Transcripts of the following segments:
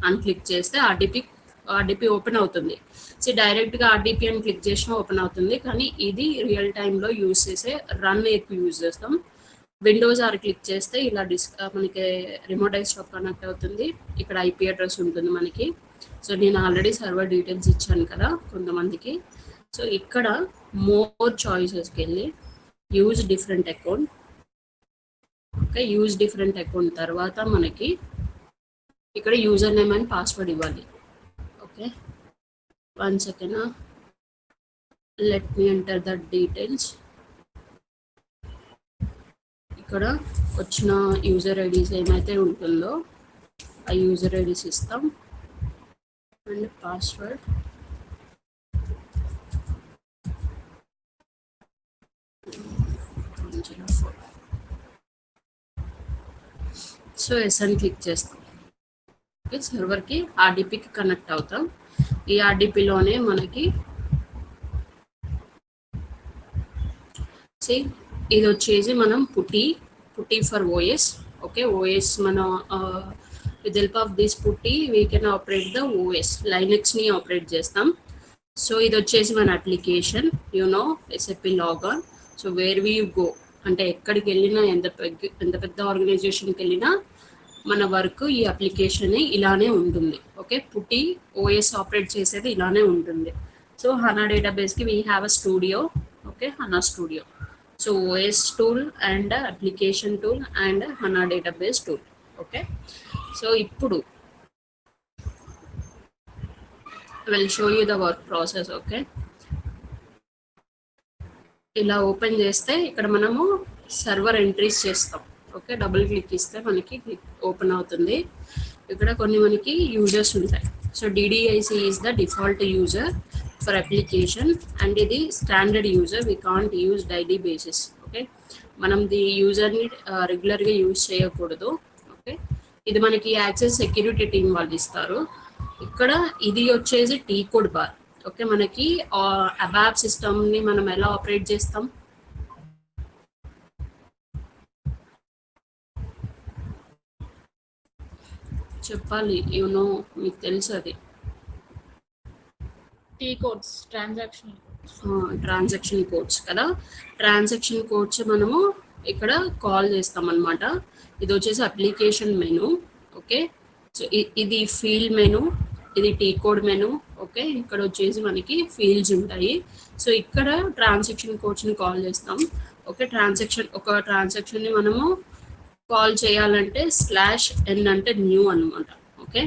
అని క్లిక్ చేస్తే RDP open అవుతుంది. సో డైరెక్ట్గా ఆర్డిపి అని క్లిక్ చేసినా ఓపెన్ అవుతుంది, కానీ ఇది రియల్ టైంలో యూజ్ చేసే రన్ ఎక్కువ యూజ్ చేస్తాం. విండోస్ ఆర్ క్లిక్ చేస్తే ఇలా మనకి రిమోట్ డెస్క్టాప్ కనెక్ట్ అవుతుంది. ఇక్కడ ఐపీ అడ్రస్ ఉంటుంది మనకి. సో నేను ఆల్రెడీ సర్వర్ డీటెయిల్స్ ఇచ్చాను కదా కొంతమందికి. సో ఇక్కడ మోర్ చాయిసెస్కి వెళ్ళి use different account. Okay, use different account తర్వాత మనకి ఇక్కడ యూజర్ నేమ్ అండ్ పాస్వర్డ్ ఇవ్వాలి. Okay, 1 second, let me enter the details. ఇక్కడ వచ్చిన యూజర్ ఐడీస్ ఏమైతే ఉంటుందో ఆ యూజర్ ఐడీస్ ఇస్తాం and password. So SN click చేస్తాం. ఓకే, సర్వర్కి ఆర్డిపికి కనెక్ట్ అవుతాం. ఈ ఆర్డిపిలోనే మనకి ఇది వచ్చేసి మనం PuTTY for OS. Okay, OS మనం with help of this PuTTY we can operate the OS, లైనక్స్ని operate చేస్తాం. సో ఇది వచ్చేసి మన application SAP logon. So where we you go అంటే ఎక్కడికి వెళ్ళినా, ఎంత పెద్ద ఆర్గనైజేషన్కి వెళ్ళినా మన వర్క్ ఈ అప్లికేషన్ ఇలానే ఉంటుంది. ఓకే, పుట్టి ఓఎస్ ఆపరేట్ చేసేది ఇలానే ఉంటుంది. సో హనా డేటాబేస్కి we have a studio. Okay, HANA studio. So OS tool and application tool and HANA database tool. Okay, so ఇప్పుడు I will show you the work process. Okay, ఇలా open చేస్తే ఇక్కడ మనము server entries చేస్తాం. Okay, double click ఇస్తే మనకి open అవుతుంది. ఇక్కడ కొన్ని మనకి యూజర్స్ ఉంటాయి. So DDIC is the default user for application and ఇది standard user, we can't use daily basis. Okay, మనం ది యూజర్ని రెగ్యులర్గా యూజ్ చేయకూడదు. ఓకే, ఇది మనకి యాక్సెస్ సెక్యూరిటీ టీమ్ వాళ్ళు ఇస్తారు. ఇక్కడ ఇది వచ్చేసి టీ కోడ్ బార్. ఓకే, మనకి అబాప్ సిస్టమ్ని మనం ఎలా ఆపరేట్ చేస్తాం, చెప్పాలి. మీకు తెలుసు అది. టీ కోడ్స్, ట్రాన్సాక్షన్ కోడ్స్ కదా. ట్రాన్సాక్షన్ కోడ్స్ మనము ఇక్కడ కాల్ చేస్తాం అనమాట. ఇది వచ్చేసి అప్లికేషన్ మెనూ. ఓకే, సో ఇది ఫీల్డ్ మెనూ, ఇది టీ కోడ్ మెనూ. ఓకే, ఇక్కడ వచ్చేసి మనకి ఫీల్డ్స్ ఉంటాయి. సో ఇక్కడ ట్రాన్సాక్షన్ కోడ్స్ని కాల్ చేస్తాం. ఓకే, ఒక ట్రాన్సాక్షన్ని మనము కాల్ చేయాలంటే /n అంటే న్యూ అనమాట. ఓకే,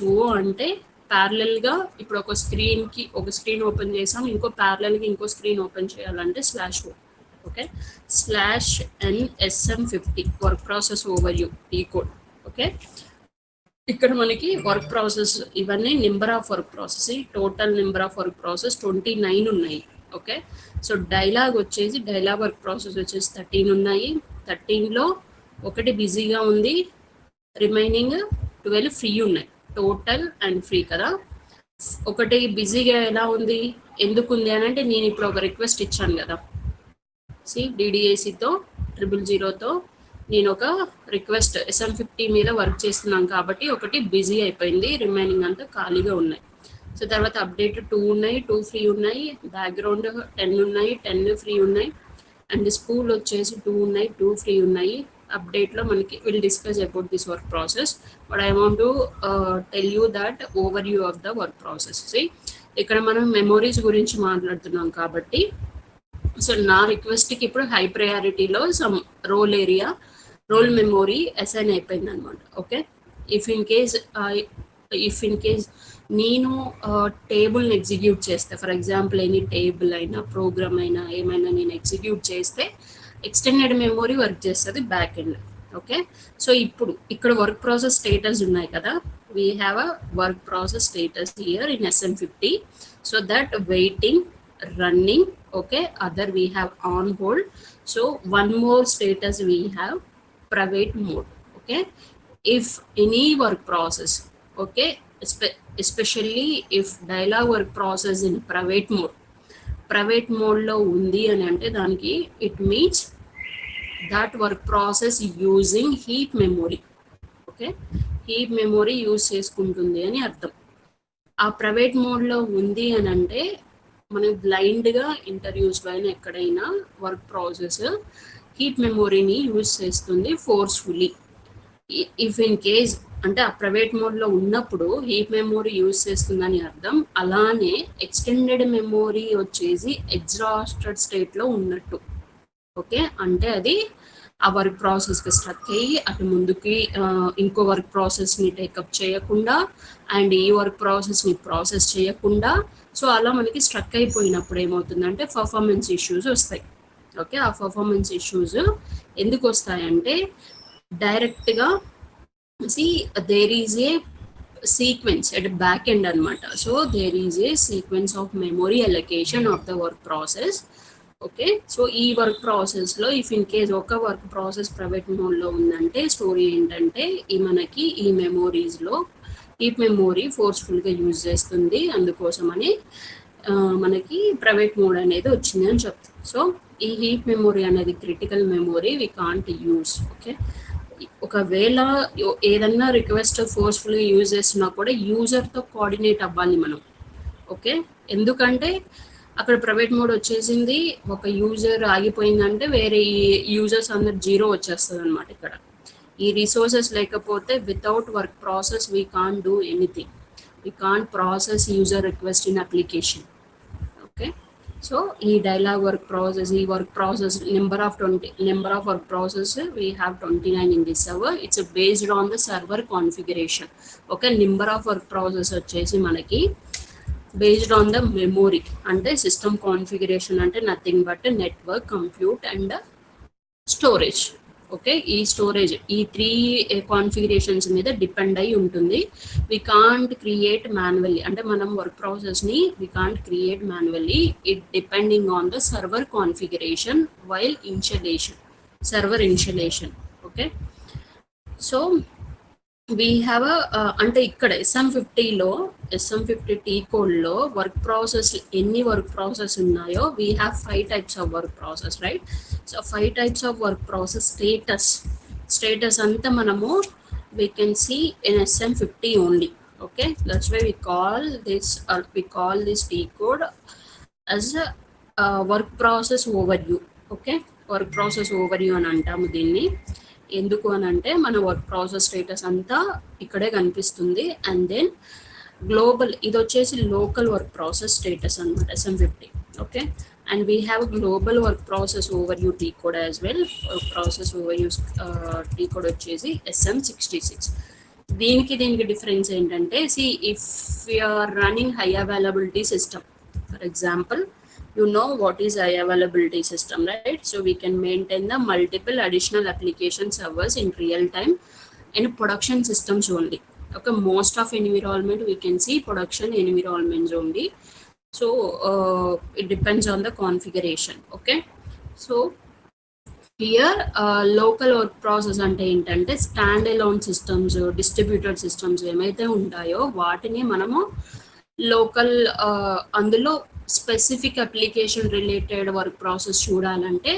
/o అంటే ప్యారలల్గా ఇప్పుడు ఒక స్క్రీన్ ఓపెన్ చేసాం, ఇంకో ప్యారలల్గా ఇంకో స్క్రీన్ ఓపెన్ చేయాలంటే /o. Okay, /NSM50 work process overview T code. Okay, ఇక్కడ మనకి వర్క్ ప్రాసెస్ ఇవన్నీ number of work process, total number of work process 29 ఉన్నాయి. Okay, so dialogue work process వచ్చేసి 13 ఉన్నాయి. 13లో ఒకటి బిజీగా ఉంది, రిమైనింగ్ 12 ఫ్రీ ఉన్నాయి. టోటల్ అండ్ ఫ్రీ కదా. ఒకటి బిజీగా ఎలా ఉంది, ఎందుకు ఉంది అని అంటే నేను ఇప్పుడు ఒక రిక్వెస్ట్ ఇచ్చాను కదా. DDICతో 000తో నేను ఒక రిక్వెస్ట్ SM50 మీద వర్క్ చేస్తున్నాను కాబట్టి ఒకటి బిజీ అయిపోయింది, రిమైనింగ్ అంతా ఖాళీగా ఉన్నాయి. సో తర్వాత అప్డేట్ 2 ఉన్నాయి, 2 ఫ్రీ ఉన్నాయి. బ్యాక్గ్రౌండ్ 10 ఉన్నాయి, 10 ఫ్రీ ఉన్నాయి. అండ్ స్కూల్ వచ్చేసి 2 ఉన్నాయి, 2 ఫ్రీ ఉన్నాయి. అప్డేట్లో మనకి will discuss about this work process, but I want to tell you that over view of the work process. ఇక్కడ మనం మెమోరీస్ గురించి మాట్లాడుతున్నాం కాబట్టి సో నా రిక్వెస్ట్కి ఇప్పుడు హై ప్రయారిటీలో సమ్ రోల్ మెమోరీ అసైన్ అయిపోయింది అనమాట. ఓకే, ఇఫ్ ఇన్ కేస్ నేను టేబుల్ని ఎగ్జిక్యూట్ చేస్తే, ఫర్ ఎగ్జాంపుల్ ఎనీ టేబుల్ అయినా ప్రోగ్రామ్ అయినా ఏమైనా నేను ఎగ్జిక్యూట్ చేస్తే ఎక్స్టెండెడ్ మెమోరీ వర్క్ చేస్తుంది బ్యాక్ ఎండ్. ఓకే, సో ఇప్పుడు ఇక్కడ వర్క్ ప్రాసెస్ స్టేటస్ ఉన్నాయి కదా. We have a work process status here in SM50. So that waiting, running. Okay, other we have on hold. So one more status we have private mode. Okay, if any work process, okay, especially if dialog work process in private mode lo undi ani ante daniki it means that work process using heap memory. Okay, heap memory use చేసుకుంటుంది అని అర్థం. ఆ private మోడ్లో ఉంది అని అంటే మనం బ్లైండ్గా ఇంటర్వ్యూస్లో అయినా ఎక్కడైనా వర్క్ ప్రాసెస్ హీప్ మెమొరీని యూజ్ చేస్తుంది ఫోర్స్ఫుల్లీ. ఇఫ్ ఇన్ కేస్ అంటే ఆ ప్రైవేట్ మోడ్లో ఉన్నప్పుడు హీప్ మెమొరీ యూజ్ చేస్తుందని అర్థం. అలానే ఎక్స్టెండెడ్ మెమొరీ వచ్చేసి ఎగ్జాస్టెడ్ స్టేట్లో ఉన్నట్టు. ఓకే, అంటే అది ఆ వర్క్ ప్రాసెస్కి స్ట్రక్ అయ్యి అటు ముందుకి ఇంకో వర్క్ ప్రాసెస్ని టేకప్ చేయకుండా అండ్ ఈ వర్క్ ప్రాసెస్ని ప్రాసెస్ చేయకుండా, సో అలా మనకి స్ట్రక్ అయిపోయినప్పుడు ఏమవుతుందంటే పర్ఫార్మెన్స్ ఇష్యూస్ వస్తాయి. ఓకే, ఆ పర్ఫార్మెన్స్ ఇష్యూస్ ఎందుకు వస్తాయంటే డైరెక్ట్గా there is a sequence at back end anamata. So there is a sequence of memory allocation of the work process. Okay, so ఈ వర్క్ ప్రాసెస్లో ఇఫ్ ఇన్ కేస్ ఒక work process private మోడ్లో ఉందంటే story ఏంటంటే మనకి ఈ మెమోరీస్లో హీప్ మెమోరీ ఫోర్స్ఫుల్గా యూజ్ చేస్తుంది, అందుకోసమని మనకి ప్రైవేట్ మోడ్ అనేది వచ్చింది అని చెప్తాం. సో ఈ హీప్ మెమోరీ అనేది critical memory we can't use. Okay, ఒకవేళ ఏదన్నా రిక్వెస్ట్ ఫోర్స్ఫుల్గా యూజ్ చేస్తున్నా కూడా యూజర్తో కోఆర్డినేట్ అవ్వాలి మనం. ఓకే, ఎందుకంటే అక్కడ ప్రైవేట్ మోడ్ వచ్చేసింది, ఒక యూజర్ ఆగిపోయిందంటే వేరే యూజర్స్ అందరు జీరో వచ్చేస్తుంది అనమాట. ఇక్కడ ఈ రిసోర్సెస్ లేకపోతే without work process we can't do anything, we can't process user request in application. Okay, so ఈ డైలాగ్ వర్క్ ప్రాసెస్, ఈ work process number of work process we have 29 in this server. It's based on the server configuration. Okay, number of work process వచ్చేసి మనకి based on the memory, అంటే system configuration అంటే nothing but network, compute and storage. Okay, ఈ storage ఈ 3 configurations మీద depend అయి ఉంటుంది. వి can't create manually, అంటే మనం వర్క్ ప్రాసెస్ని we can't create manually, it depending on the server configuration while installation, server installation. Okay, so we have అంటే ఇక్కడ SM50 టీ కోడ్లో వర్క్ ప్రాసెస్ ఎన్ని వర్క్ ప్రాసెస్ ఉన్నాయో we have 5 types of work process, right? So 5 types of work process status అంతా మనము we can see in SM50 only. Okay, that's why we call this T code as a work process overview. Okay, work process overview అని అంటాము దీన్ని. ఎందుకు అని అంటే మన work process status అంతా ఇక్కడే కనిపిస్తుంది. అండ్ దెన్ గ్లోబల్, ఇది వచ్చేసి లోకల్ వర్క్ ప్రాసెస్ స్టేటస్ అనమాట SM50. Okay, and we have global work process overview T code as well. Work process overview T code వచ్చేసి SM66. దీనికి డిఫరెన్స్ ఏంటంటే, if you are running high availability system, for example, you know what is high availability system, right? So we can maintain the multiple additional application servers in real time in production systems only. Okay, most of environment we can see production environments only. So it depends on the configuration. Okay, so here local work process అంటే ఏంటంటే stand alone systems, distributed systems ఏమైతే ఉంటాయో వాటిని మనము local, అందులో specific application related work process చూడాలంటే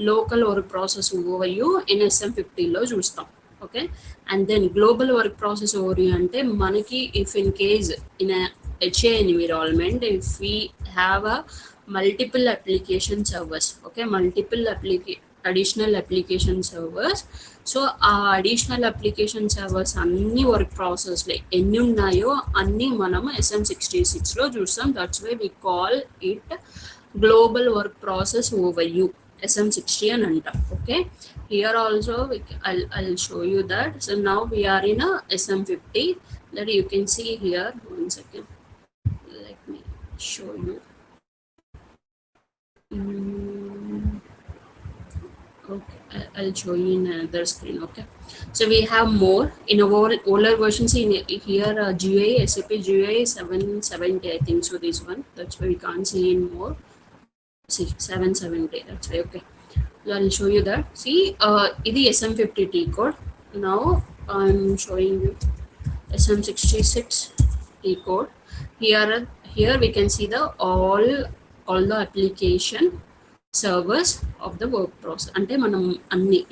local work process overview in SM50లో చూస్తాం. Okay, and then global work process overview అంటే మనకి if in case in HA environment if we have a multiple application servers, okay, multiple additional application servers. So ఆ additional application servers అన్ని work ప్రాసెస్లో ఎన్ని ఉన్నాయో అన్నీ మనం SM66లో చూస్తాం. That's why we call it global work process overview, SM60 అని అంటాం. Okay, here also I'll show you that. So now we are in a SM50 that you can see here. One second, let me show you. Okay, I'll show you in another screen. Okay, so we have more in our older versions in here, GUI, SAP GUI 770, I think so, this one. That's why we can't see in more. See 770, that's why. Okay, so I'll show you that. See, this SM50 T code. Now I'm showing you SM66 T code. Here we can see the all the application servers of the work process. అంటే మనం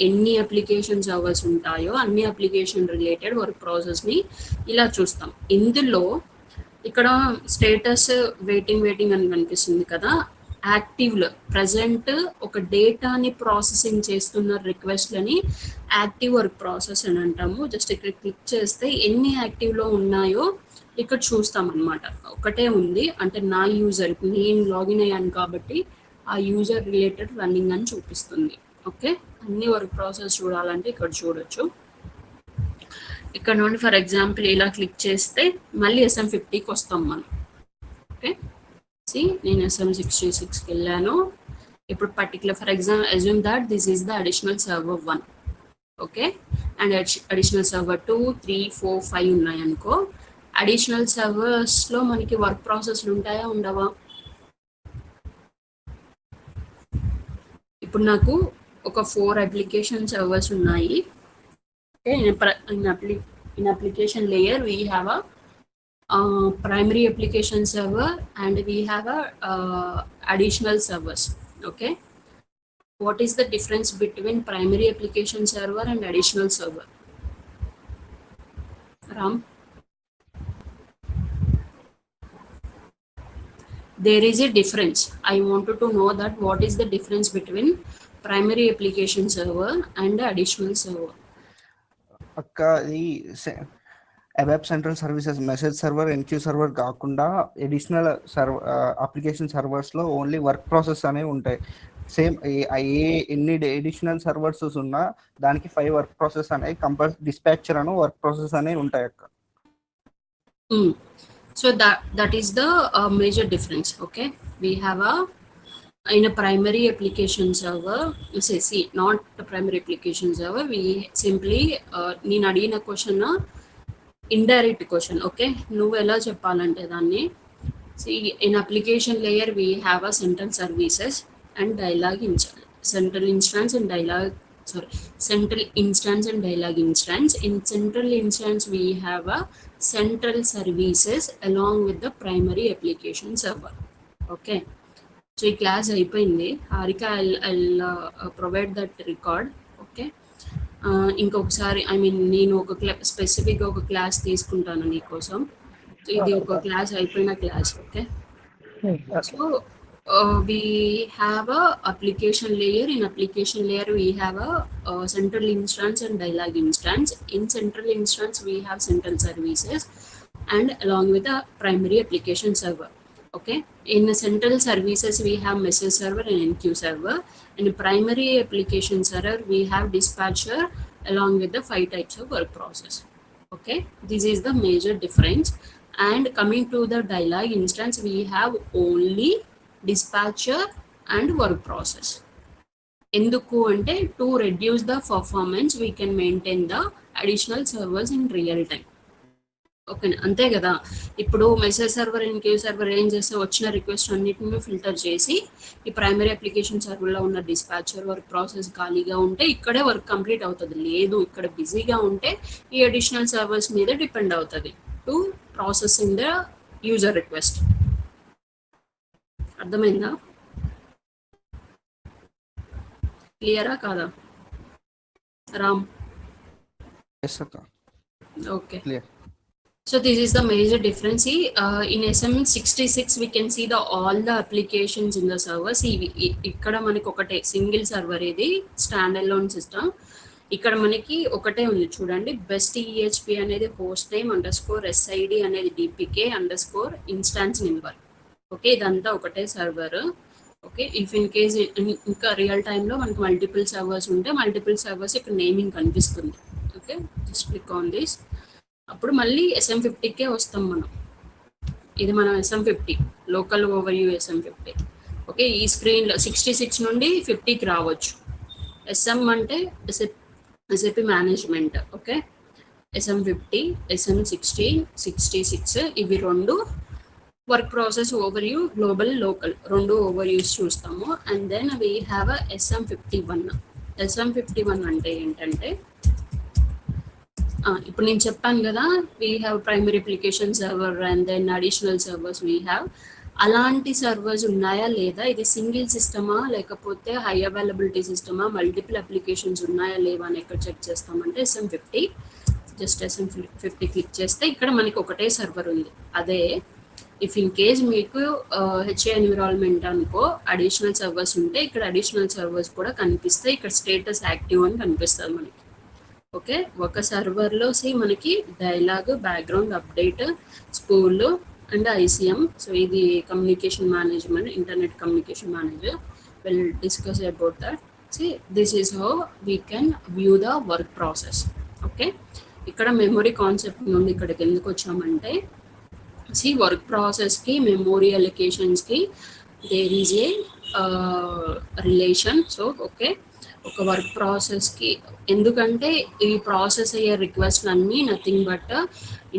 ఎన్ని application servers ఉంటాయో అన్ని application related work ప్రాసెస్ని ఇలా చూస్తాం. ఇందులో ఇక్కడ స్టేటస్ వెయిటింగ్ అని కనిపిస్తుంది కదా, యాక్టివ్లో ప్రజెంట్ ఒక డేటాని ప్రాసెసింగ్ చేస్తున్న రిక్వెస్ట్లని యాక్టివ్ వర్క్ ప్రాసెస్ అని అంటాము. జస్ట్ ఇక్కడ క్లిక్ చేస్తే ఎన్ని యాక్టివ్లో ఉన్నాయో ఇక్కడ చూస్తాం అనమాట. ఒకటే ఉంది అంటే నా యూజర్, నేను లాగిన్ అయ్యాను కాబట్టి ఆ యూజర్ రిలేటెడ్ రన్నింగ్ అని చూపిస్తుంది. ఓకే, అన్ని వర్క్ ప్రాసెస్ చూడాలంటే ఇక్కడ చూడొచ్చు. ఇక్కడ నుండి ఫర్ ఎగ్జాంపుల్ ఇలా క్లిక్ చేస్తే మళ్ళీ SM50కి వస్తాం మనం. ఓకే, నేను SM66కి వెళ్ళాను. ఇప్పుడు particular for example assume that this is the additional server 1. Okay, and additional server 2, 3, 4, 5 ఉన్నాయి అనుకో. అడిషనల్ సర్వర్స్లో మనకి వర్క్ ప్రాసెస్లు ఉంటాయా ఉండవా? ఇప్పుడు నాకు ఒక 4 అప్లికేషన్ సర్వర్స్ ఉన్నాయి. in application layer we have a primary application server and we have a additional servers. Okay, what is the difference between primary application server and additional server? Ram? There is a difference. I wanted to know that what is the difference between primary application server and additional server. అక్క ఈ web central services message server enqueue server కాకుండా additional application సర్వర్స్లో only work process అనేవి ఉంటాయి. Same ఎన్ని additional servers ఉన్నా దానికి 5 work process అనేవి డిస్పాచర్ అను వర్క్ ప్రాసెస్ అనేవి ఉంటాయి అక్క. So that is the major difference. Okay, we have in a primary application server, see not a primary application server, we simply నేను అడిగిన క్వశ్చన్ ఇండైరెక్ట్ క్వశ్చన్. ఓకే, నువ్వు ఎలా చెప్పాలంటే దాన్ని, see in application layer we have a central services and dialog central instance and dialog central instance and dialog instance. In central instance we have a central services along with the primary application server. Okay, so ఈ class అయిపోయింది. Harika I'll provide that record. Okay, ఇంకొకసారి నేను ఒక స్పెసిఫిక్గా ఒక class తీసుకుంటాను నీకోసం. ఇది ఒక క్లాస్ అయిపోయిన class. Okay, so we have a application layer. In application layer we have a central instance and dialog instance. In central instance we have central services and along with the primary application server. Okay, in the central services we have message server and enqueue server. In the primary application server we have dispatcher along with the 5 types of work process. Okay, this is the major difference. And coming to the dialog instance we have only dispatcher and work process. ఎందుకు అంటే to reduce the performance we can maintain the additional servers in real time. Okay, అంతే కదా. ఇప్పుడు message server enqueue server ఏం చేస్తే వచ్చిన request అన్నిటిని filter చేసి ఈ ప్రైమరీ అప్లికేషన్ సర్వర్లో ఉన్న డిస్పాచర్ వర్క్ ప్రాసెస్ ఖాళీగా ఉంటే ఇక్కడే వర్క్ కంప్లీట్ అవుతుంది. లేదు ఇక్కడ బిజీగా ఉంటే ఈ అడిషనల్ సర్వర్స్ మీద డిపెండ్ అవుతుంది to processing the user request. అర్థమైందా? క్లియరా కాదా Ram? Okay, so this is the major difference. In SM66 we can see all the applications in the server. See ఇక్కడ మనకి ఒకటే సింగిల్ సర్వర్, ఇది స్టాండ్ అలోన్ సిస్టమ్. ఇక్కడ మనకి ఒకటే ఉంది చూడండి, బెస్ట్ ఈహెచ్పి అనేది హోస్ట్ నేమ్ _SID అనేది DPK _ఇన్స్టాన్స్ నెంబర్. ఓకే, ఇదంతా ఒకటే server. Okay, if in case ఇంకా రియల్ టైంలో మనకి మల్టిపుల్ సర్వర్స్ ఉంటే మల్టిపుల్ సర్వర్స్ ఇక్కడ నేమింగ్ కనిపిస్తుంది. Okay, just click on this. అప్పుడు మళ్ళీ SM50కే వస్తాం మనం. ఇది మనం SM50 local overview SM50. Okay, ఈ స్క్రీన్లో 66 నుండి 50కి రావచ్చు. SM అంటే SAP management. Okay, SM50, SM60, 66 ఇవి రెండు work process overview, global, local రెండు ఓవర్వ్యూస్ చూస్తాము. And then we have a SM51. SM51 అంటే ఏంటంటే ఇప్పుడు నేను చెప్పాను కదా, we have primary application server and then additional servers we have. అలాంటి సర్వర్స్ ఉన్నాయా లేదా, ఇది సింగిల్ సిస్టమా లేకపోతే హై అవైలబిలిటీ సిస్టమా, మల్టిపుల్ అప్లికేషన్స్ ఉన్నాయా లేవా అని ఎక్కడ చెక్ చేస్తామంటే SM50. జస్ట్ SM50 క్లిక్ చేస్తే ఇక్కడ మనకి ఒకటే సర్వర్ ఉంది. అదే ఇఫ్ ఇన్ కేస్ మీకు హెచ్ఏ ఎన్విరాన్మెంట్ అనుకో అడిషనల్ సర్వర్స్ ఉంటే ఇక్కడ అడిషనల్ సర్వర్స్ కూడా కనిపిస్తాయి. ఇక్కడ స్టేటస్ యాక్టివ్ అని కనిపిస్తుంది మనకి. ఓకే, ఒక సర్వర్లో మనకి dialog, background update, spool and ICM. So ఇది communication management, internet communication manager. Will discuss about that. This is how we can view the work process. Okay, ఇక్కడ మెమొరీ కాన్సెప్ట్ నుండి ఇక్కడికి ఎందుకు వచ్చామంటే వర్క్ ప్రాసెస్కి మెమొరీ అలొకేషన్స్కి there is a relation. So okay, ఒక work ప్రాసెస్కి ఎందుకంటే ఈ ప్రాసెస్ అయ్యే రిక్వెస్ట్ అన్నీ నథింగ్ బట్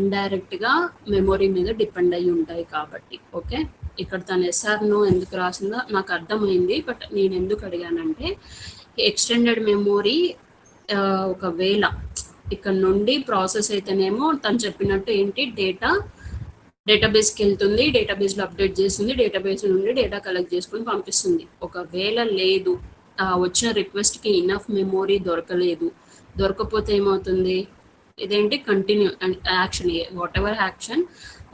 ఇండైరెక్ట్గా మెమొరీ మీద డిపెండ్ అయ్యి ఉంటాయి కాబట్టి. ఓకే, ఇక్కడ తను SRను ఎందుకు రాసిందో నాకు అర్థమైంది. బట్ నేను ఎందుకు అడిగానంటే ఎక్స్టెండెడ్ మెమొరీ ఒకవేళ ఇక్కడ నుండి ప్రాసెస్ అయితేనేమో తను చెప్పినట్టు ఏంటి డేటాబేస్కి వెళ్తుంది, డేటాబేస్లో అప్డేట్ చేస్తుంది, డేటాబేస్ నుండి డేటా కలెక్ట్ చేసుకుని పంపిస్తుంది. ఒకవేళ లేదు వచ్చిన రిక్వెస్ట్కి ఇనఫ్ మెమొరీ దొరకపోతే ఏమవుతుంది, ఇదేంటి continue action, what ever action,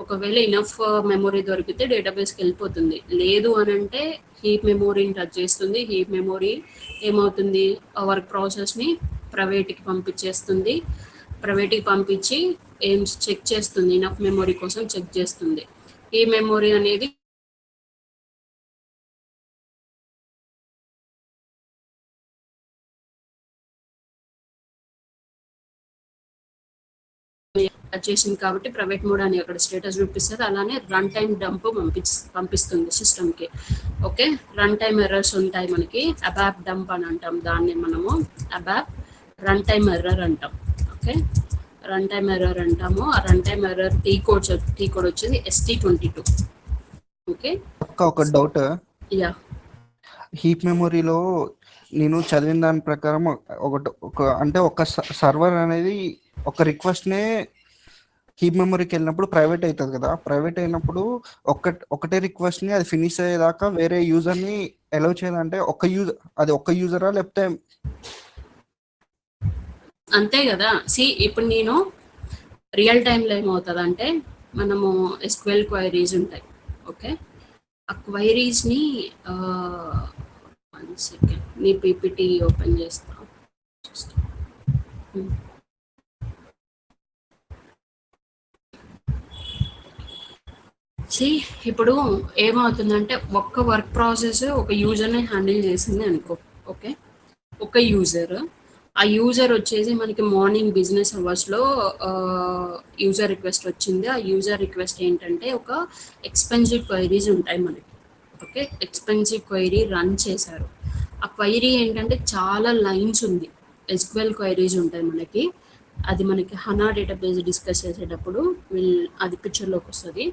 ఒకవేళ ఇనఫ్ మెమొరీ దొరికితే డేటాబేస్కి వెళ్ళిపోతుంది. లేదు అని అంటే హీప్ మెమొరీని టచ్ చేస్తుంది. హీప్ మెమొరీ ఏమవుతుంది, వర్క్ ప్రాసెస్ని ప్రైవేట్కి పంపించేస్తుంది. ప్రైవేట్కి పంపించి ఏం చెక్ చేస్తుంది, ఇనఫ్ మెమొరీ కోసం చెక్ చేస్తుంది. ఈ మెమొరీ అనేది చేసింది కాబట్టి ప్రైవేట్ మోడ్ అని అక్కడ స్టేటస్ చూపిస్తుంది. అలానే రన్ టైం డంప్ పంపిస్తుంది సిస్టమ్కి. ఓకే, రన్ టైం ఎర్రర్స్ ఉంటాయి మనకి, అబాప్ డంప్ అని అంటాం దాన్ని మనము, అబాప్ రన్ టైం ఎర్రర్ అంటాం. ఓకే, రన్ టైం ఎర్రర్ అంటాము. ఆ run time error T code వచ్చేది ST22. ఓకే, ఒక డౌట్, యా, హీప్ మెమొరీలో నేను చదివిన దాని ప్రకారం ఒక సర్వర్ అనేది ఒక రిక్వెస్ట్నే హీప్ మెమొరీకి వెళ్ళినప్పుడు ప్రైవేట్ అవుతుంది కదా. ప్రైవేట్ అయినప్పుడు ఒకటే రిక్వెస్ట్ని అది ఫినిష్ అయ్యేదాకా వేరే యూజర్ని అలౌ చేయాలంటే ఒక్క యూజరా లేకపోతే అంతే కదా. ఇప్పుడు నేను రియల్ టైంలో ఏమవుతుంది అంటే మనము SQL క్వైరీస్ ఉంటాయి. ఓకే, ఆ క్వైరీస్ని 1 సెకండ్ నీ PPT ఓపెన్ చేస్తాం. ఇప్పుడు ఏమవుతుందంటే ఒక్క వర్క్ ప్రాసెస్ ఒక యూజర్ని హ్యాండిల్ చేసింది అనుకో. ఓకే, ఒక యూజర్, ఆ యూజర్ వచ్చేసి మనకి మార్నింగ్ బిజినెస్ అవర్స్లో యూజర్ రిక్వెస్ట్ వచ్చింది. ఆ యూజర్ రిక్వెస్ట్ ఏంటంటే ఒక ఎక్స్పెన్సివ్ క్వైరీస్ ఉంటాయి మనకి. ఓకే, ఎక్స్పెన్సివ్ క్వైరీ రన్ చేశారు. ఆ క్వైరీ ఏంటంటే చాలా లైన్స్ ఉంది, SQL క్వైరీస్ ఉంటాయి మనకి. అది మనకి హనా డేటాబేస్ డిస్కస్ చేసేటప్పుడు అది పిక్చర్లోకి వస్తుంది.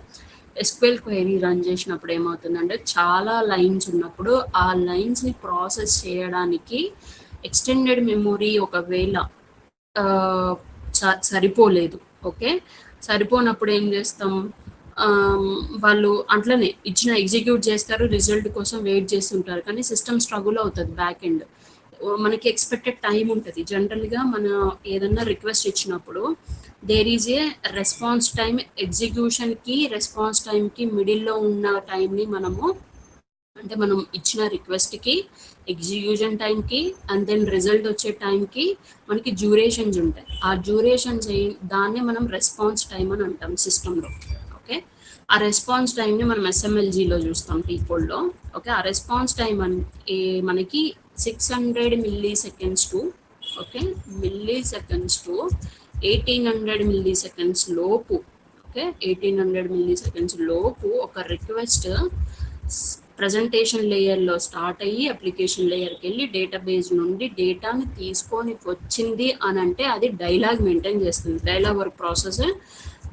SQL క్వైరీ రన్ చేసినప్పుడు ఏమవుతుందంటే చాలా లైన్స్ ఉన్నప్పుడు ఆ లైన్స్ని ప్రాసెస్ చేయడానికి ఎక్స్టెండెడ్ మెమొరీ ఒకవేళ సరిపోలేదు. ఓకే, సరిపోనప్పుడు ఏం చేస్తాం, వాళ్ళు అట్లనే ఇచ్చిన ఎగ్జిక్యూట్ చేస్తారు, రిజల్ట్ కోసం వెయిట్ చేస్తుంటారు. కానీ సిస్టమ్ స్ట్రగుల్ అవుతుంది బ్యాక్ ఎండ్. మనకి ఎక్స్పెక్టెడ్ టైం ఉంటుంది. జనరల్గా మన ఏదన్నా రిక్వెస్ట్ ఇచ్చినప్పుడు there is a response time, ఎగ్జిక్యూషన్కి రెస్పాన్స్ టైంకి మిడిల్లో ఉన్న టైంని మనం ఇచ్చిన రిక్వెస్ట్కి, ఎగ్జిక్యూషన్ టైంకి అండ్ దెన్ రిజల్ట్ వచ్చే టైంకి మనకి డ్యూరేషన్స్ ఉంటాయి. ఆ డ్యూరేషన్స్ దాన్నే మనం రెస్పాన్స్ టైం అని అంటాం సిస్టంలో. ఓకే, ఆ రెస్పాన్స్ టైంని మనం SMLGలో చూస్తాం, టీకోడ్లో. ఓకే, ఆ రెస్పాన్స్ టైం మనకి 600 milliseconds టు 1800 milliseconds లోపు. ఓకే, 1800 milliseconds లోపు ఒక రిక్వెస్ట్ ప్రజెంటేషన్ లేయర్లో స్టార్ట్ అయ్యి అప్లికేషన్ లేయర్కి వెళ్ళి డేటాబేస్ నుండి డేటాని తీసుకొని వచ్చింది అని అంటే అది డైలాగ్ మెయింటైన్ చేస్తుంది, డైలాగ్ వర్క్ ప్రాసెస్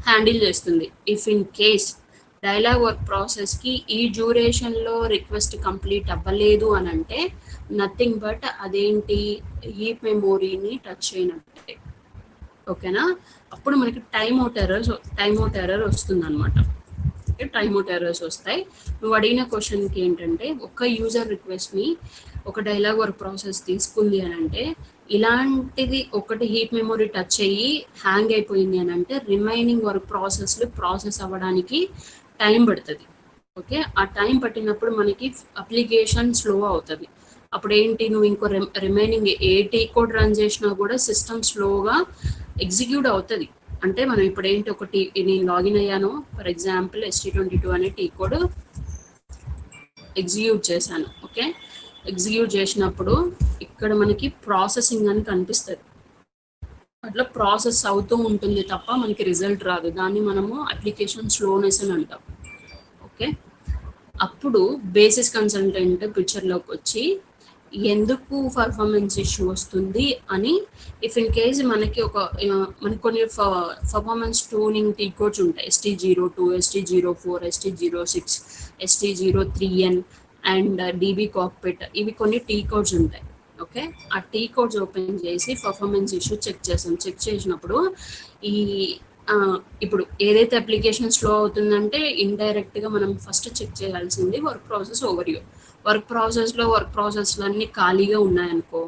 హ్యాండిల్ చేస్తుంది. If in case dialog work ప్రాసెస్కి ఈ డ్యూరేషన్లో రిక్వెస్ట్ కంప్లీట్ అవ్వలేదు అని అంటే నథింగ్ బట్ అదేంటి, హీప్ మెమొరీని టచ్ చేయనట్టే. ఓకేనా, అప్పుడు మనకి టైమ్ అవుట్ ఎర్రర్ వస్తుంది అనమాట. కాబట్టి టైమ్ అవుట్ ఎర్రర్స్ వస్తాయి. నువ్వు అడిగిన క్వశ్చన్కి ఏంటంటే ఒక యూజర్ రిక్వెస్ట్ని ఒక డైలాగ్ వర్క్ ప్రాసెస్ తీసుకుంది అని అంటే ఇలాంటిది ఒకటి హీప్ మెమొరీ టచ్ అయ్యి హ్యాంగ్ అయిపోయింది అని అంటే రిమైనింగ్ వర్క్ ప్రాసెస్ అవ్వడానికి టైం పడుతుంది. ఓకే, ఆ టైం పట్టినప్పుడు మనకి అప్లికేషన్ స్లో అవుతుంది. అప్పుడు ఏంటి, నువ్వు ఇంకో రిమైనింగ్ ఏ టీ కోడ్ రన్ చేసినా కూడా సిస్టమ్ స్లోగా ఎగ్జిక్యూట్ అవుతుంది. అంటే మనం ఇప్పుడు ఏంటి, ఒకటి నేను లాగిన్ అయ్యాను, ఫర్ ఎగ్జాంపుల్ ST22 అనే టీ కోడ్ ఎగ్జిక్యూట్ చేశాను. ఓకే, ఎగ్జిక్యూట్ చేసినప్పుడు ఇక్కడ మనకి ప్రాసెసింగ్ అని కనిపిస్తుంది. అట్లా ప్రాసెస్ అవుతూ ఉంటుంది తప్ప మనకి రిజల్ట్ రాదు. దాన్ని మనము అప్లికేషన్ స్లోనెస్ అని అంటాం. ఓకే, అప్పుడు బేసిస్ కన్సల్టెంట్ పిక్చర్లోకి వచ్చి ఎందుకు పర్ఫార్మెన్స్ ఇష్యూ వస్తుంది అని, ఇఫ్ ఇన్ కేస్ మనకి కొన్ని పర్ఫార్మెన్స్ ట్యూనింగ్ టీ కోడ్స్ ఉంటాయి, ST02, ST04, ST06, ST03N and DB cockpit, ఇవి కొన్ని టీ కోడ్స్ ఉంటాయి. ఓకే, ఆ టీ కోడ్స్ ఓపెన్ చేసి పర్ఫార్మెన్స్ ఇష్యూ చెక్ చేస్తాం. చెక్ చేసినప్పుడు ఇప్పుడు ఏదైతే అప్లికేషన్ స్లో అవుతుందంటే ఇండైరెక్ట్గా మనం ఫస్ట్ చెక్ చేయాల్సింది వర్క్ ప్రాసెస్ ఓవర్వ్యూ. వర్క్ ప్రాసెస్లు అన్నీ ఖాళీగా ఉన్నాయనుకో,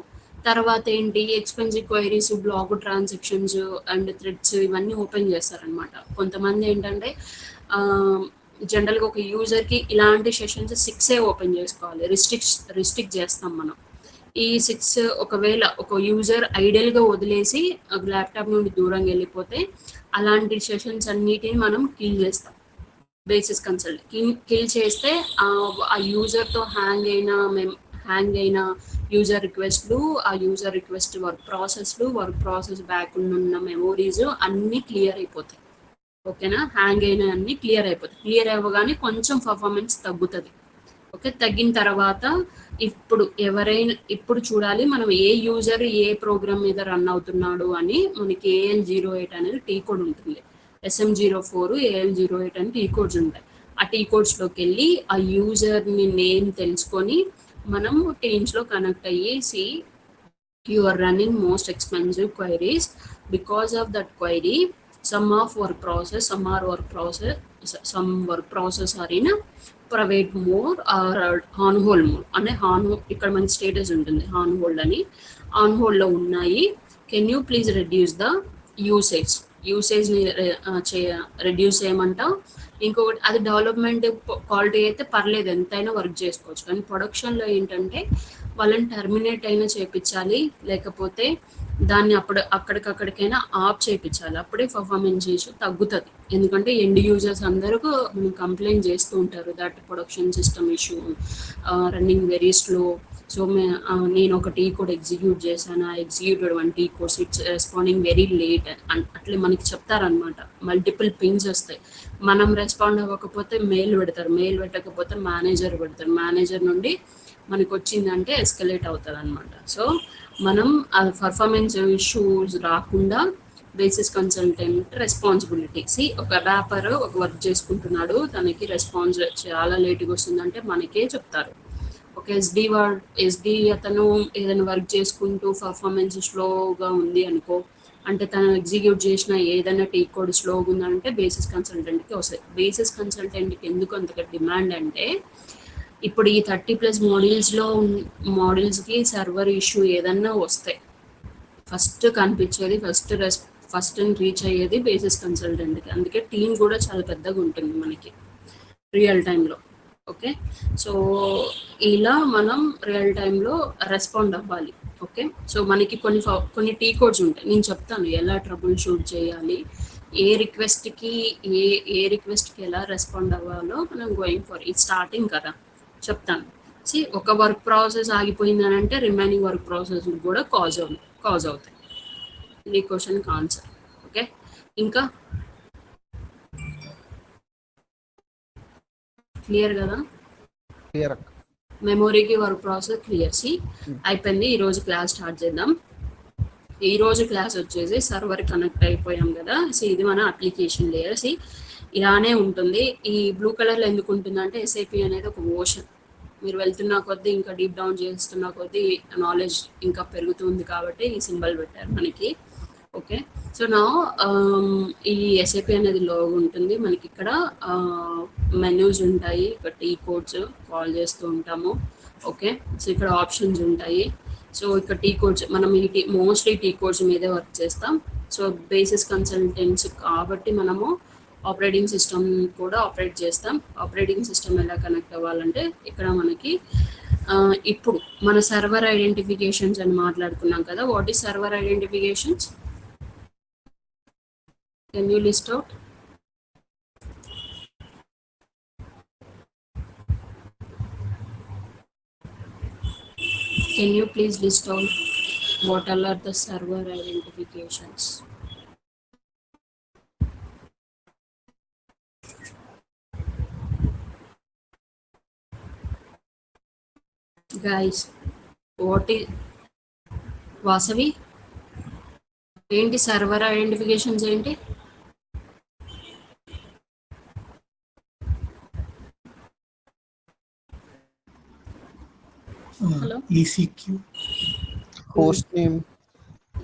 తర్వాత ఏంటి, expensive queries, block transactions and threads ఇవన్నీ ఓపెన్ చేస్తారనమాట. కొంతమంది ఏంటంటే జనరల్గా ఒక యూజర్కి ఇలాంటి సెషన్స్ 6 ఓపెన్ చేసుకోవాలి, రిస్ట్రిక్ట్ చేస్తాం మనం. ఈ 6 ఒకవేళ ఒక యూజర్ ఐడియల్గా వదిలేసి ల్యాప్టాప్ నుండి దూరంగా వెళ్ళిపోతే అలాంటి సెషన్స్ అన్నిటిని మనం కిల్ చేస్తాం. బేసిస్ కన్సల్ట్ కిల్ చేస్తే ఆ యూజర్తో హ్యాంగ్ అయిన యూజర్ రిక్వెస్ట్లు, ఆ user request work process back ఉన్న మెమోరీస్ అన్నీ క్లియర్ అయిపోతాయి. ఓకేనా, హ్యాంగ్ అయిన అన్నీ క్లియర్ అయిపోతాయి. క్లియర్ అవ్వగానే కొంచెం పర్ఫార్మెన్స్ తగ్గుతుంది. ఓకే, తగ్గిన తర్వాత ఇప్పుడు చూడాలి మనం ఏ యూజర్ ఏ ప్రోగ్రామ్ మీద రన్ అవుతున్నాడు అని. మనకి AL08 అనేది టీ కోడ్ ఉంటుంది, SM04, AL08 అని టీ కోడ్స్ ఉంటాయి. ఆ టీ కోడ్స్లోకి వెళ్ళి ఆ యూజర్ని నేమ్ తెలుసుకొని మనం టీమ్స్లో కనెక్ట్ అయ్యి you are running most expensive queries. Because of that query, some work process are in private mode or on hold mode. అంటే ఇక్కడ మన స్టేటస్ ఉంటుంది ఆన్ హోల్డ్ అని, ఆన్ హోల్డ్లో ఉన్నాయి. Can you please reduce the యూసేజ్ని reduce చేయమంటాం. ఇంకొకటి, అది డెవలప్మెంట్ క్వాలిటీ అయితే పర్లేదు, ఎంతైనా వర్క్ చేసుకోవచ్చు. కానీ ప్రొడక్షన్లో ఏంటంటే వాళ్ళని టర్మినేట్ అయినా చేయించాలి, లేకపోతే దాన్ని అక్కడికక్కడికైనా ఆఫ్ చేయించాలి. అప్పుడే పర్ఫార్మెన్స్ ఇష్యూ తగ్గుతుంది. ఎందుకంటే ఎండ్ యూజర్స్ అందరూ కంప్లైంట్ చేస్తూ ఉంటారు that production system issue running very slow. So నేను ఒక టీ కోడ్ ఎగ్జిక్యూట్ చేశాను, executed 1 T codes, it's responding very late అట్లా మనకి చెప్తారనమాట. మల్టిపుల్ పింగ్స్ వస్తాయి. మనం రెస్పాండ్ అవ్వకపోతే మెయిల్ పెట్టకపోతే మేనేజర్ నుండి మనకు వచ్చిందంటే ఎస్కలేట్ అవుతుంది అనమాట. సో మనం పర్ఫార్మెన్స్ ఇష్యూస్ రాకుండా బేసిస్ కన్సల్టెంట్ రెస్పాన్సిబిలిటీ. ఒక వ్యాపార ఒక వర్క్ చేసుకుంటున్నాడు, తనకి రెస్పాన్స్ చాలా లేట్గా వస్తుందంటే మనకే చెప్తారు. ఒక ఎస్డి అతను ఏదైనా వర్క్ చేసుకుంటూ పర్ఫార్మెన్స్ స్లోగా ఉంది అనుకో, అంటే తను ఎగ్జిక్యూట్ చేసిన ఏదైనా టీ కోడ్ స్లోగా ఉందంటే బేసిస్ కన్సల్టెంట్కి వస్తాయి. బేసిస్ కన్సల్టెంట్కి ఎందుకు అంతగా డిమాండ్ అంటే, ఇప్పుడు ఈ 30+ మోడల్స్కి సర్వర్ ఇష్యూ ఏదన్నా వస్తాయి, ఫస్ట్ కనిపించేది ఫస్ట్ రీచ్ అయ్యేది బేసిస్ కన్సల్టెంట్కి. అందుకే టీం కూడా చాలా పెద్దగా ఉంటుంది మనకి రియల్ టైంలో. ఓకే, సో ఇలా మనం రియల్ టైంలో రెస్పాండ్ అవ్వాలి. ఓకే, సో మనకి కొన్ని టీ కోడ్స్ ఉంటాయి, నేను చెప్తాను ఎలా ట్రబుల్ షూట్ చేయాలి, ఏ రిక్వెస్ట్కి ఎలా రెస్పాండ్ అవ్వాలో మనం గోయింగ్ ఫర్. ఇది స్టార్టింగ్ కదా, చెప్తాను. ఒక వర్క్ ప్రాసెస్ ఆగిపోయిందని అంటే రిమైనింగ్ వర్క్ ప్రాసెస్ కూడా కాజ్ అవుతాయి. నీ క్వశ్చన్కి ఆన్సర్. ఓకే, ఇంకా క్లియర్ కదా? క్లియర్. మెమొరీకి వర్క్ ప్రాసెస్ క్లియర్. అయిపోయింది. ఈరోజు క్లాస్ స్టార్ట్ చేద్దాం. ఈరోజు క్లాస్ వచ్చేసి సర్వర్ కనెక్ట్ అయిపోయాం కదా. ఇది మన అప్లికేషన్ లేయర్. ఇలానే ఉంటుంది. ఈ బ్లూ కలర్లో ఎందుకు ఉంటుందంటే SAP అనేది ఒక ఓషన్. మీరు వెళ్తున్న కొద్దీ ఇంకా డీప్ డౌన్ చేస్తున్న కొద్దీ నాలెడ్జ్ ఇంకా పెరుగుతుంది కాబట్టి ఈ సింబల్ పెట్టారు మనకి. ఓకే. సో నా ఈ ఎస్ఏపి అనేది లోగో ఉంటుంది మనకి. ఇక్కడ మెనూస్ ఉంటాయి, ఇక్కడ టీ కోడ్స్ కాల్ చేస్తూ ఉంటాము. ఓకే. సో ఇక్కడ ఆప్షన్స్ ఉంటాయి. సో ఇక్కడ టీ కోడ్స్ మనం ఈ మోస్ట్లీ టీ కోడ్స్ మీదే వర్క్ చేస్తాం. సో బేసిస్ కన్సల్టెంట్స్ కాబట్టి మనము ఆపరేటింగ్ సిస్టమ్ కూడా ఆపరేట్ చేస్తాం. ఆపరేటింగ్ సిస్టమ్ ఎలా కనెక్ట్ అవ్వాలంటే ఇక్కడ మనకి ఇప్పుడు మన సర్వర్ ఐడెంటిఫికేషన్స్ అని మాట్లాడుకున్నాం కదా. What is server identifications? Can you list out? Can you please list out what all are the server identifications? Guys, what is Vasavi? ఏంటి సర్వర్ ఐడెంటిఫికేషన్స్ ఏంటి? Hello. EC6, host name,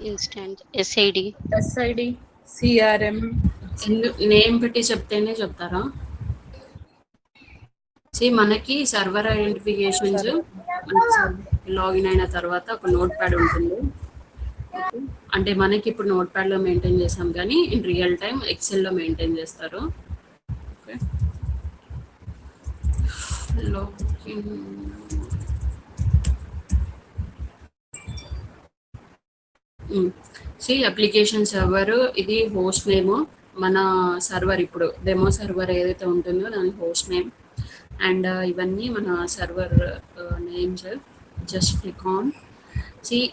instance, SID, CRM. Name పెట్టి చెప్తేనే చెప్తారా? మనకి server identifications login అయిన తర్వాత ఒక note pad ఉంటుంది. అంటే మనకి ఇప్పుడు నోట్ ప్యాడ్ లో మెయింటైన్ చేసాం, కానీ ఇన్ రియల్ టైం ఎక్సెల్ లో మెయింటైన్ చేస్తారు. ఓకే. లాగిన్ అప్లికేషన్ సర్వర్, ఇది హోస్ట్ నేమ్. మన సర్వర్ ఇప్పుడు డెమో సర్వర్ ఏదైతే ఉంటుందో దాని హోస్ట్ నేమ్. అండ్ ఇవన్నీ మన server names. Just click on.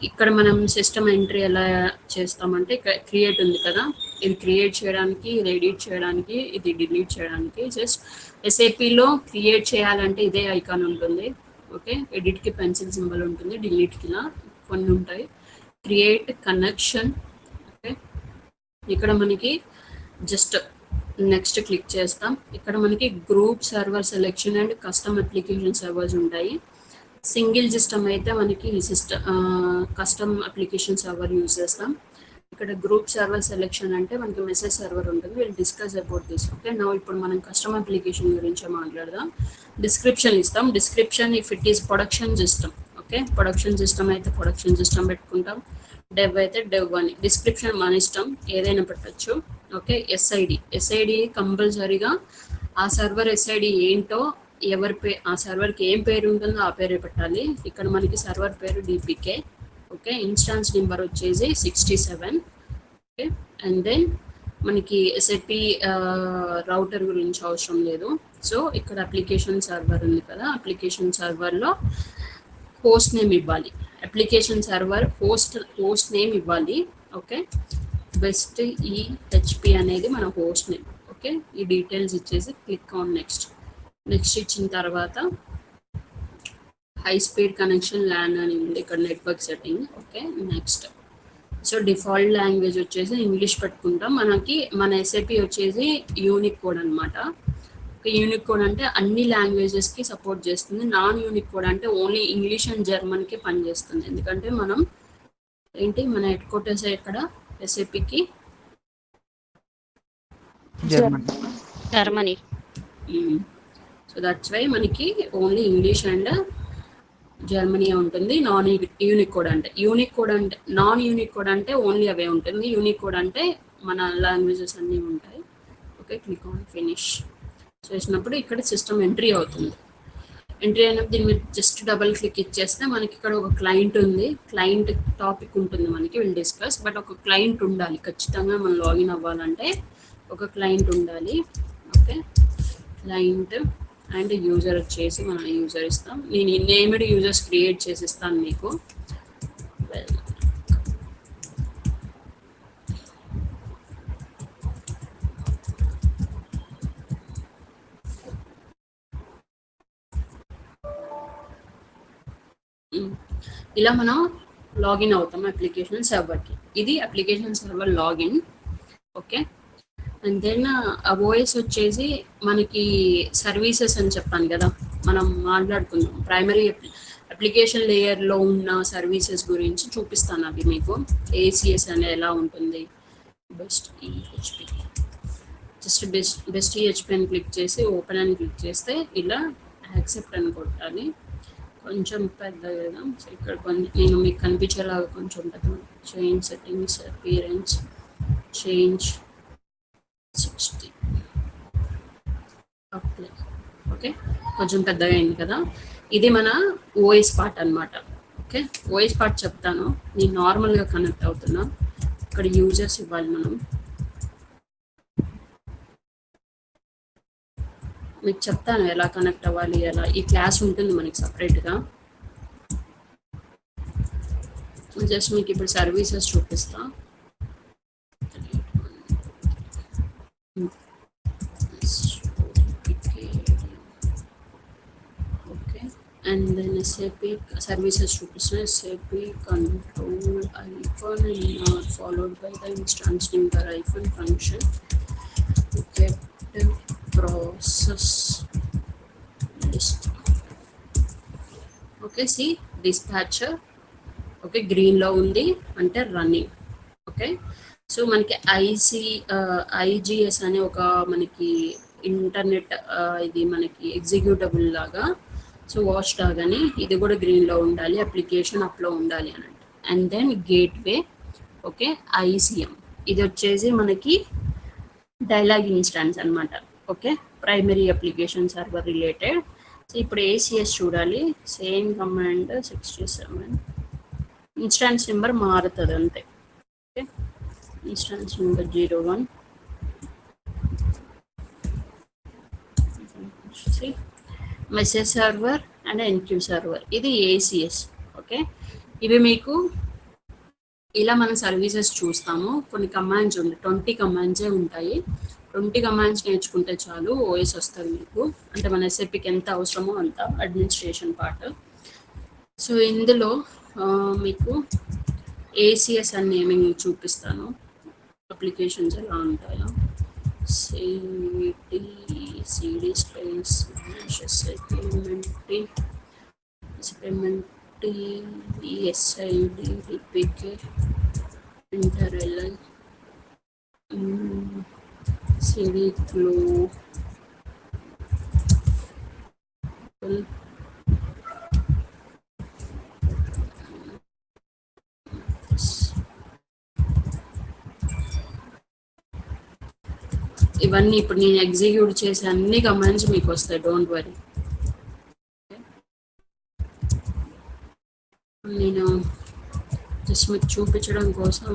ఇక్కడ మనం సిస్టమ్ ఎంట్రీ ఎలా చేస్తామంటే ఇక్కడ క్రియేట్ ఉంది కదా, ఇది క్రియేట్ చేయడానికి, ఇది ఎడిట్ చేయడానికి, ఇది డిలీట్ చేయడానికి. జస్ట్ ఎస్ఏపిలో క్రియేట్ చేయాలంటే ఇదే ఐకాన్ ఉంటుంది. ఓకే. ఎడిట్కి పెన్సిల్ సింబల్ ఉంటుంది, డిలీట్కి ఇలా కొన్ని ఉంటాయి. Create connection. ఓకే. ఇక్కడ మనకి జస్ట్ నెక్స్ట్ క్లిక్ చేస్తాం. ఇక్కడ మనకి group server selection and custom application servers ఉంటాయి. సింగిల్ సిస్టమ్ అయితే మనకి కస్టమ్ అప్లికేషన్ సర్వర్ యూజ్ చేస్తాం. ఇక్కడ గ్రూప్ సర్వర్ సెలెక్షన్ అంటే మనకి మెసేజ్ సర్వర్ ఉంటుంది. Will discuss about this. Okay. నా ఇప్పుడు మనం కస్టమ్ అప్లికేషన్ గురించి మాట్లాడదాం. డిస్క్రిప్షన్ ఇస్తాం. Description if it is production system. Okay. Production system అయితే ప్రొడక్షన్ సిస్టమ్ పెట్టుకుంటాం. డెవ్ అయితే డెవ్ అని. డిస్క్రిప్షన్ మన ఇష్టం, ఏదైనా పెట్టచ్చు. ఓకే. ఎస్ఐడి కంపల్సరీగా ఆ సర్వర్ ఎస్ఐడి ఏంటో, ఆ సర్వర్కి ఏం పేరు ఉంటుందో ఆ పేరే పెట్టాలి. ఇక్కడ మనకి సర్వర్ పేరు డిపికే. ఓకే. ఇన్స్టాన్స్ నెంబర్ వచ్చేసి 67. ఓకే. అండ్ దెన్ మనకి ఎస్ఏపి రౌటర్ గురించి అవసరం లేదు. సో ఇక్కడ అప్లికేషన్ సర్వర్ ఉంది కదా, అప్లికేషన్ సర్వర్లో హోస్ట్ నేమ్ ఇవ్వాలి. అప్లికేషన్ సర్వర్ హోస్ట్ నేమ్ ఇవ్వాలి. ఓకే. బెస్ట్ ఈహెచ్పి అనేది మన హోస్ట్ నేమ్. ఓకే. ఈ డీటెయిల్స్ ఇచ్చేసి క్లిక్ ఆన్ నెక్స్ట్. నెక్స్ట్ ఇచ్చిన తర్వాత హై స్పీడ్ కనెక్షన్ ల్యాన్ అని ఉంది ఇక్కడ, network setting. Okay. Next. So default language వచ్చేసి ఇంగ్లీష్ పెట్టుకుంటాం. మనకి మన ఎస్ఏపి వచ్చేసి యూనిక్ కోడ్ అనమాట. యూనిక్ కోడ్ అంటే అన్ని లాంగ్వేజెస్కి సపోర్ట్ చేస్తుంది. నాన్ యూనిక్ కోడ్ అంటే ఓన్లీ ఇంగ్లీష్ అండ్ జర్మన్కి పనిచేస్తుంది. ఎందుకంటే మనం మన హెడ్ క్వార్టర్స్ ఎక్కడ ఎస్ఏపికి? జర్మనీ. సో దట్స్ వై మనకి ఓన్లీ ఇంగ్లీష్ అండ్ జర్మనీ ఉంటుంది. నాన్ యూనిక్ కోడ్ అంటే నాన్ యూనిక్ కోడ్ అంటే ఓన్లీ అవే ఉంటుంది. యూనిక్ కోడ్ అంటే మన లాంగ్వేజెస్ అన్నీ ఉంటాయి. ఓకే. క్లిక్ ఆన్ ఫినిష్ చేసినప్పుడు ఇక్కడ సిస్టమ్ ఎంట్రీ అవుతుంది. ఎంట్రీ అయినప్పుడు దీని మీద జస్ట్ డబుల్ క్లిక్ ఇచ్చేస్తే మనకి ఇక్కడ ఒక క్లయింట్ ఉంది. క్లయింట్ టాపిక్ ఉంటుంది మనకి, విల్ డిస్కస్. బట్ ఒక క్లయింట్ ఉండాలి ఖచ్చితంగా. మనం లాగిన్ అవ్వాలంటే ఒక క్లయింట్ ఉండాలి. ఓకే. క్లయింట్ అండ్ యూజర్ వచ్చేసి మనం యూజర్ ఇస్తాం. నేను నేమ్డ్ యూజర్స్ క్రియేట్ చేసి ఇస్తాను మీకు. ఇలా మనం లాగిన్ అవుతాం అప్లికేషన్ సర్వర్కి. ఇది application server login. Okay. And then OS వచ్చేసి మనకి సర్వీసెస్ అని చెప్పాను కదా, మనం మాట్లాడుకుందాం. అప్లికేషన్ లేయర్లో ఉన్న సర్వీసెస్ గురించి చూపిస్తాను అవి మీకు. ఏసిఎస్ అనే ఎలా ఉంటుంది, best EHP, just best EHP అని క్లిక్ చేసి ఓపెన్ అని క్లిక్ చేస్తే ఇలా యాక్సెప్ట్ అని కొట్టాలి. కొంచెం పెద్దగా ఇక్కడ కొంచెం నేను మీకు కనిపించేలాగా కొంచెం పెద్ద change settings appearance change 60 apply. Okay, కొంచెం పెద్దగా అయింది కదా. ఇది మన ఓఎస్ పార్ట్ అనమాట. ఓకే, ఓఎస్ పార్ట్ చెప్తాను. నేను నార్మల్గా కనెక్ట్ అవుతున్నా. ఇక్కడ యూజర్స్ ఇవ్వాలి మనం. మీకు చెప్తాను ఎలా కనెక్ట్ అవ్వాలి, ఎలా. ఈ క్లాస్ ఉంటుంది మనకి సపరేట్గా. జస్ట్ మీకు ఇప్పుడు సర్వీసెస్ చూపిస్తా. Okay, and then SAP services చూపిస్తున్నా. SAP control icon and followed by the instance number icon function process list. Okay, see dispatcher. Okay, గ్రీన్లో ఉంది అంటే రన్నింగ్. ఓకే, సో మనకి ఐజిఎస్ అనే ఒక మనకి ఇంటర్నెట్ ఇది మనకి ఎగ్జిక్యూటబుల్ లాగా. సో వాచ్ డాగ్ అని ఇది కూడా గ్రీన్లో ఉండాలి, అప్లికేషన్ అప్లో ఉండాలి అని అంటే. And then gateway. Okay, ICM ఇది వచ్చేసి మనకి డైలాగ్ ఇన్స్టాన్స్ అనమాట. Okay, primary application server related. So ఇప్పుడు ఏసిఎస్ చూడాలి. సేమ్ కమాండ్ 67 ఇన్స్టాన్స్ నెంబర్ మారుతుంది అంతే. Okay, instance number 01 message server and enqueue server. ఇది ఏసిఎస్. ఓకే, ఇవి మీకు ఇలా మన సర్వీసెస్ చూస్తాము. కొన్ని కమాండ్స్ ఉంటాయి, 20 కమాండ్సే ఉంటాయి. 20 కమాండ్స్ నేర్చుకుంటే చాలు ఓఎస్ వస్తుంది మీకు. అంటే మన ఎస్ఏపికి ఎంత అవసరమో అంత అడ్మినిస్ట్రేషన్ పార్ట్. సో ఇందులో మీకు ఏసిఎస్ అని నేమింగ్ చూపిస్తాను. అప్లికేషన్స్ ఎలా ఉంటాయో సిడి స్పేస్ ఎస్ఐడి డిపికే ఇంటర్ఎల్ఐ సిడి క్లో ఇవన్నీ ఇప్పుడు నేను ఎగ్జిక్యూట్ చేసే అన్ని కమాండ్స్ మీకు వస్తాయి, డోంట్ వరీ. నేను జస్ట్ మీకు చూపించడం కోసం